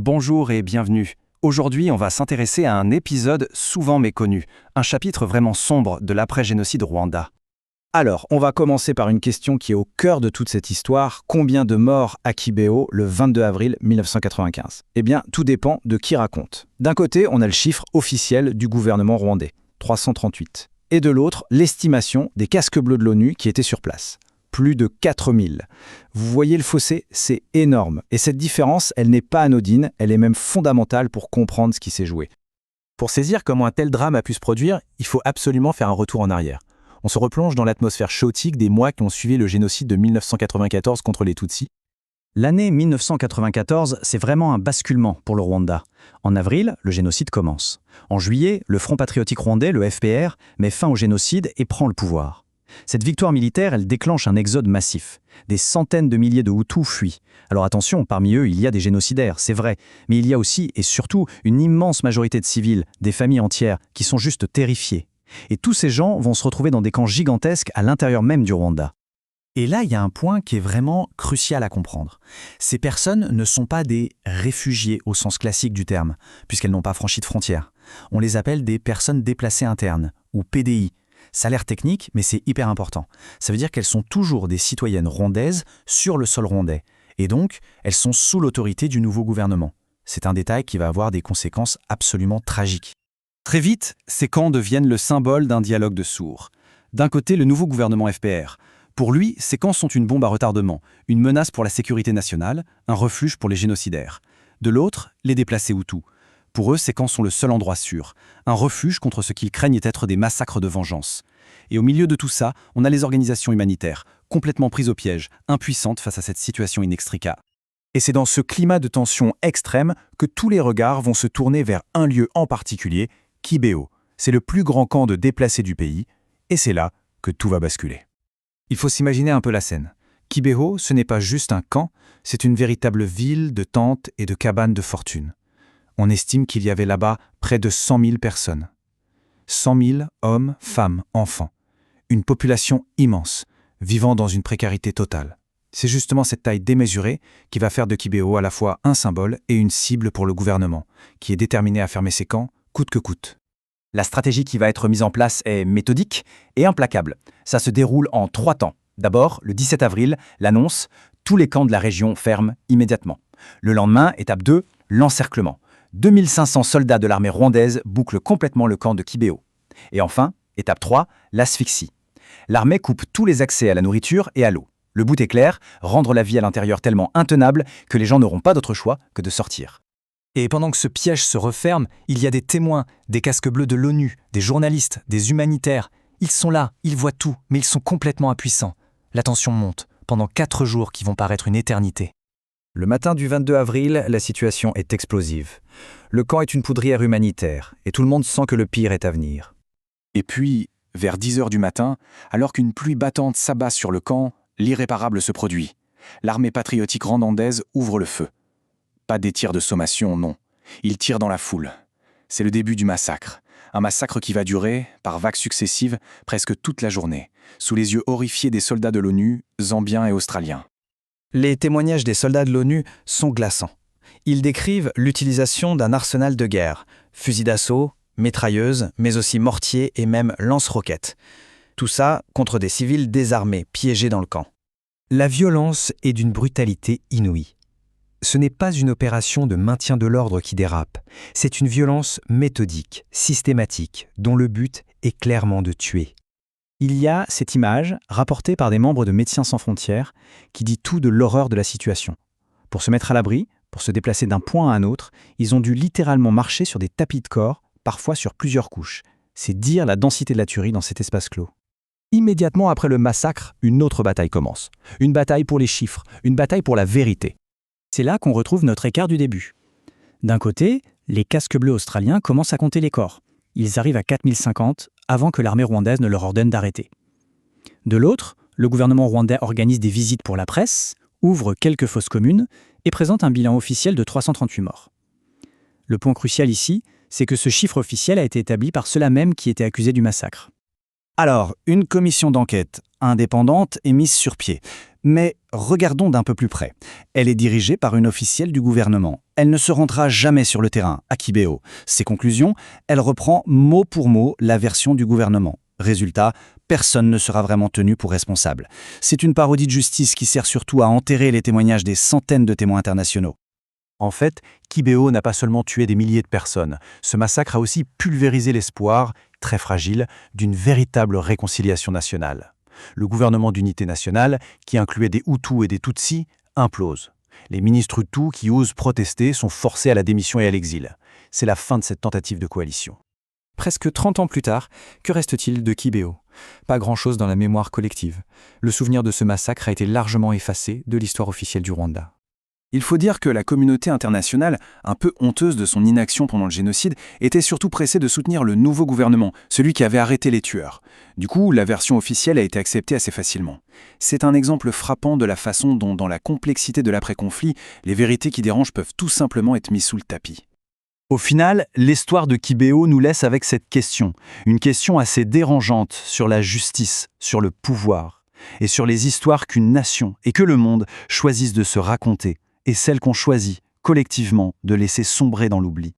Bonjour et bienvenue. Aujourd'hui, on va s'intéresser à un épisode souvent méconnu, un chapitre vraiment sombre de l'après-génocide au Rwanda. Alors, on va commencer par une question qui est au cœur de toute cette histoire. Combien de morts à Kibeho le 22 avril 1995 ? Eh bien, tout dépend de qui raconte. D'un côté, on a le chiffre officiel du gouvernement rwandais, 338. Et de l'autre, l'estimation des casques bleus de l'ONU qui étaient sur place. Plus de 4000. Vous voyez le fossé, c'est énorme. Et cette différence, elle n'est pas anodine, elle est même fondamentale pour comprendre ce qui s'est joué. Pour saisir comment un tel drame a pu se produire, il faut absolument faire un retour en arrière. On se replonge dans l'atmosphère chaotique des mois qui ont suivi le génocide de 1994 contre les Tutsis. L'année 1994, c'est vraiment un basculement pour le Rwanda. En avril, le génocide commence. En juillet, le Front patriotique rwandais, le FPR, met fin au génocide et prend le pouvoir. Cette victoire militaire, elle déclenche un exode massif. Des centaines de milliers de Hutus fuient. Alors attention, parmi eux, il y a des génocidaires, c'est vrai, mais il y a aussi, et surtout, une immense majorité de civils, des familles entières, qui sont juste terrifiées. Et tous ces gens vont se retrouver dans des camps gigantesques à l'intérieur même du Rwanda. Et là, il y a un point qui est vraiment crucial à comprendre. Ces personnes ne sont pas des réfugiés au sens classique du terme, puisqu'elles n'ont pas franchi de frontières. On les appelle des personnes déplacées internes, ou PDI. Ça a l'air technique, mais c'est hyper important. Ça veut dire qu'elles sont toujours des citoyennes rwandaises sur le sol rwandais. Et donc, elles sont sous l'autorité du nouveau gouvernement. C'est un détail qui va avoir des conséquences absolument tragiques. Très vite, ces camps deviennent le symbole d'un dialogue de sourds. D'un côté, le nouveau gouvernement FPR. Pour lui, ces camps sont une bombe à retardement, une menace pour la sécurité nationale, un refuge pour les génocidaires. De l'autre, les déplacés Hutus. Pour eux, ces camps sont le seul endroit sûr, un refuge contre ce qu'ils craignent être des massacres de vengeance. Et au milieu de tout ça, on a les organisations humanitaires, complètement prises au piège, impuissantes face à cette situation inextricable. Et c'est dans ce climat de tension extrême que tous les regards vont se tourner vers un lieu en particulier, Kibeho. C'est le plus grand camp de déplacés du pays, et c'est là que tout va basculer. Il faut s'imaginer un peu la scène. Kibeho, ce n'est pas juste un camp, c'est une véritable ville de tentes et de cabanes de fortune. On estime qu'il y avait là-bas près de 100 000 personnes. 100 000 hommes, femmes, enfants. Une population immense, vivant dans une précarité totale. C'est justement cette taille démesurée qui va faire de Kibeho à la fois un symbole et une cible pour le gouvernement, qui est déterminé à fermer ses camps, coûte que coûte. La stratégie qui va être mise en place est méthodique et implacable. Ça se déroule en 3 temps. D'abord, le 17 avril, l'annonce « Tous les camps de la région ferment immédiatement ». Le lendemain, étape 2, l'encerclement. 2500 soldats de l'armée rwandaise bouclent complètement le camp de Kibeho. Et enfin, étape 3, l'asphyxie. L'armée coupe tous les accès à la nourriture et à l'eau. Le but est clair, rendre la vie à l'intérieur tellement intenable que les gens n'auront pas d'autre choix que de sortir. Et pendant que ce piège se referme, il y a des témoins, des casques bleus de l'ONU, des journalistes, des humanitaires. Ils sont là, ils voient tout, mais ils sont complètement impuissants. La tension monte, pendant 4 jours qui vont paraître une éternité. Le matin du 22 avril, la situation est explosive. Le camp est une poudrière humanitaire, et tout le monde sent que le pire est à venir. Et puis, vers 10 heures du matin, alors qu'une pluie battante s'abat sur le camp, l'irréparable se produit. L'armée patriotique rwandaise ouvre le feu. Pas des tirs de sommation, non. Ils tirent dans la foule. C'est le début du massacre. Un massacre qui va durer, par vagues successives, presque toute la journée, sous les yeux horrifiés des soldats de l'ONU, zambiens et australiens. Les témoignages des soldats de l'ONU sont glaçants. Ils décrivent l'utilisation d'un arsenal de guerre, fusils d'assaut, mitrailleuses, mais aussi mortiers et même lance-roquettes. Tout ça contre des civils désarmés, piégés dans le camp. La violence est d'une brutalité inouïe. Ce n'est pas une opération de maintien de l'ordre qui dérape, c'est une violence méthodique, systématique, dont le but est clairement de tuer. Il y a cette image, rapportée par des membres de Médecins sans frontières, qui dit tout de l'horreur de la situation. Pour se mettre à l'abri, pour se déplacer d'un point à un autre, ils ont dû littéralement marcher sur des tapis de corps, parfois sur plusieurs couches. C'est dire la densité de la tuerie dans cet espace clos. Immédiatement après le massacre, une autre bataille commence. Une bataille pour les chiffres, une bataille pour la vérité. C'est là qu'on retrouve notre écart du début. D'un côté, les casques bleus australiens commencent à compter les corps. Ils arrivent à 4050 avant que l'armée rwandaise ne leur ordonne d'arrêter. De l'autre, le gouvernement rwandais organise des visites pour la presse, ouvre quelques fosses communes et présente un bilan officiel de 338 morts. Le point crucial ici, c'est que ce chiffre officiel a été établi par ceux-là même qui étaient accusés du massacre. Alors, une commission d'enquête indépendante est mise sur pied. Mais regardons d'un peu plus près. Elle est dirigée par une officielle du gouvernement. Elle ne se rendra jamais sur le terrain, à Kibéo. Ses conclusions, elle reprend mot pour mot la version du gouvernement. Résultat, personne ne sera vraiment tenu pour responsable. C'est une parodie de justice qui sert surtout à enterrer les témoignages des centaines de témoins internationaux. En fait, Kibéo n'a pas seulement tué des milliers de personnes. Ce massacre a aussi pulvérisé l'espoir, très fragile, d'une véritable réconciliation nationale. Le gouvernement d'unité nationale, qui incluait des Hutus et des Tutsis, implose. Les ministres Hutus qui osent protester sont forcés à la démission et à l'exil. C'est la fin de cette tentative de coalition. Presque 30 ans plus tard, que reste-t-il de Kibéo? Pas grand-chose dans la mémoire collective. Le souvenir de ce massacre a été largement effacé de l'histoire officielle du Rwanda. Il faut dire que la communauté internationale, un peu honteuse de son inaction pendant le génocide, était surtout pressée de soutenir le nouveau gouvernement, celui qui avait arrêté les tueurs. Du coup, la version officielle a été acceptée assez facilement. C'est un exemple frappant de la façon dont, dans la complexité de l'après-conflit, les vérités qui dérangent peuvent tout simplement être mises sous le tapis. Au final, l'histoire de Kibéo nous laisse avec cette question. Une question assez dérangeante sur la justice, sur le pouvoir, et sur les histoires qu'une nation et que le monde choisissent de se raconter, et celles qu'on choisit, collectivement, de laisser sombrer dans l'oubli.